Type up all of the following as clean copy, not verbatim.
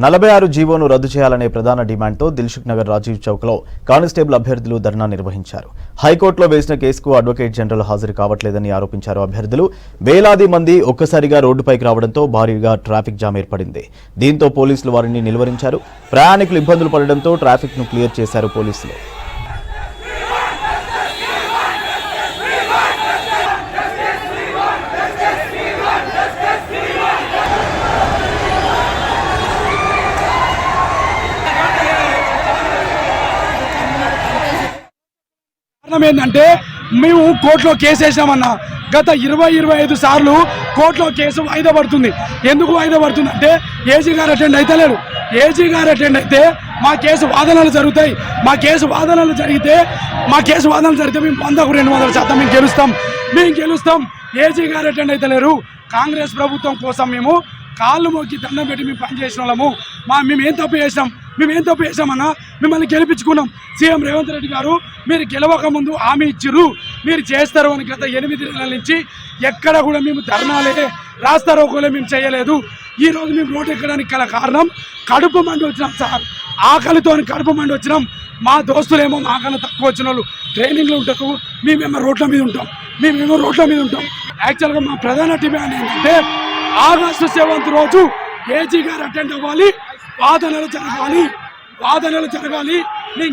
46 జీవోను రద్దు చేయాలనే ప్రధాన డిమాండ్తో దిల్సుఖ్ నగర్ రాజీవ్ చౌక్లో కానిస్టేబుల్ అభ్యర్థులు ధర్నా నిర్వహించారు. హైకోర్టులో వేసిన కేసుకు అడ్వకేట్ జనరల్ హాజరు కావట్లేదని ఆరోపించారు అభ్యర్థులు. వేలాది మంది ఒక్కసారిగా రోడ్డుపైకి రావడంతో భారీగా ట్రాఫిక్ జామ్ ఏర్పడింది. దీంతో పోలీసులు వారిని నిలువరించారు. ప్రయాణికులు ఇబ్బందులు పడడంతో ట్రాఫిక్ ను క్లియర్ చేశారు పోలీసులు. కారణం ఏంటంటే మేము కోర్టులో కేసు వేసామన్నా గత 20-25 సార్లు కోర్టులో కేసు వాయిదా పడుతుంది. ఎందుకు వాయిదా పడుతుంది అంటే ఏజీ గారు అటెండ్ అయితే లేరు. ఏజీ గారు అటెండ్ అయితే మా కేసు వాదనలు జరుగుతాయి. మా కేసు వాదనలు జరిగితే మేము 100-200% మేము గెలుస్తాం. ఏజీ గారు అటెండ్ అయితే లేరు. కాంగ్రెస్ ప్రభుత్వం కోసం మేము కాళ్ళు మొక్కి దండం పెట్టి మేము పనిచేసిన వాళ్ళము. మేమేం తప్పు చేసామన్నా మిమ్మల్ని గెలిపించుకున్నాం. సీఎం రేవంత్ రెడ్డి గారు మీరు గెలవక ముందు హామీ ఇచ్చిర్రు, మీరు చేస్తారు అని. గత 8 నెలల నుంచి ఎక్కడ కూడా మేము ధర్నాలే రాస్తారోకోలే మేము చేయలేదు. ఈరోజు మేము రోడ్డు ఎక్కడానికి గల కారణం కడుపు మండి వచ్చినాం సార్. ఆకలితో కడుపు మండి వచ్చినాం. మా దోస్తులేమో మాకన్నా తక్కువ వచ్చిన వాళ్ళు ట్రైనింగ్లో ఉంటారు, మేమేమో రోడ్ల మీద ఉంటాం. యాక్చువల్గా మా ప్రధాన డిమాండ్ ఏంటంటే ఆగస్టు 7th రోజు ఏజీ గారు అటెండ్ అవ్వాలి, వాదనలు జరగాలి. మేము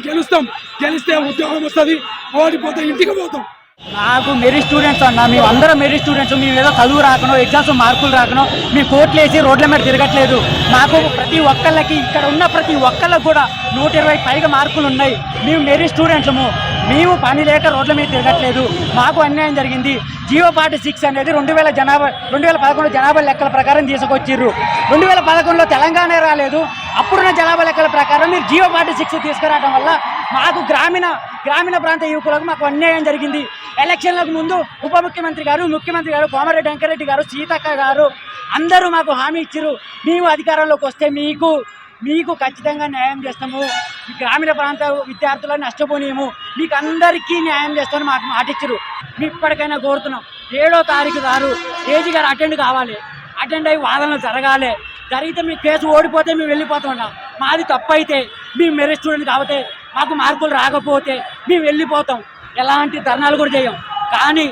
గెలిస్తే ఉద్యోగం వస్తుంది, ఓడిపోతే ఇంటికి పోతాం. నాకు మెరిట్ స్టూడెంట్స్ అన్న, మేము అందరం మెరిట్ స్టూడెంట్స్. మేము ఏదో చదువు రాకనో ఎగ్జామ్స్ మార్కులు రాకనో మేము కోర్టులు వేసి రోడ్ల మీద తిరగట్లేదు. మాకు ప్రతి ఒక్కళ్ళకి ఇక్కడ ఉన్న ప్రతి ఒక్కళ్ళకి కూడా 120 పైగా మార్కులు ఉన్నాయి. మేము మెరిట్ స్టూడెంట్సము. మేము పని లేక రోడ్ల మీద తిరగట్లేదు. మాకు అన్యాయం జరిగింది. జియో పార్టీ 6 అనేది 2011 జనాభా లెక్కల ప్రకారం తీసుకొచ్చిర్రు. 2011లో తెలంగాణ రాలేదు. అప్పుడున్న జనాభా లెక్కల ప్రకారం మీరు జియో పార్టీ 6 తీసుకురావడం వల్ల మాకు గ్రామీణ ప్రాంత యువకులకు మాకు అన్యాయం జరిగింది. ఎలక్షన్లకు ముందు ఉప ముఖ్యమంత్రి గారు, ముఖ్యమంత్రి గారు, కోమరెడ్డి వెంకరెడ్డి గారు, సీతక్క గారు అందరూ మాకు హామీ ఇచ్చారు. మేము అధికారంలోకి వస్తే మీకు ఖచ్చితంగా న్యాయం చేస్తాము. గ్రామీణ ప్రాంత విద్యార్థులను నష్టపోనీయము, మీకు అందరికీ న్యాయం చేస్తామని మాకు మాట ఇచ్చారు. మేము ఇప్పటికైనా కోరుతున్నాం, 7వ తారీఖు ఏజీ గారు అటెండ్ అయ్యి వాదనలు జరిగితే మీ కేసు ఓడిపోతే మేము వెళ్ళిపోతాం. మాది తప్పు అయితే మేము మెరిట్ స్టూడెంట్ కాకపోతే మాకు మార్కులు రాకపోతే మేము వెళ్ళిపోతాం. ఎలాంటి ధర్నాలు కూడా చేయం. కానీ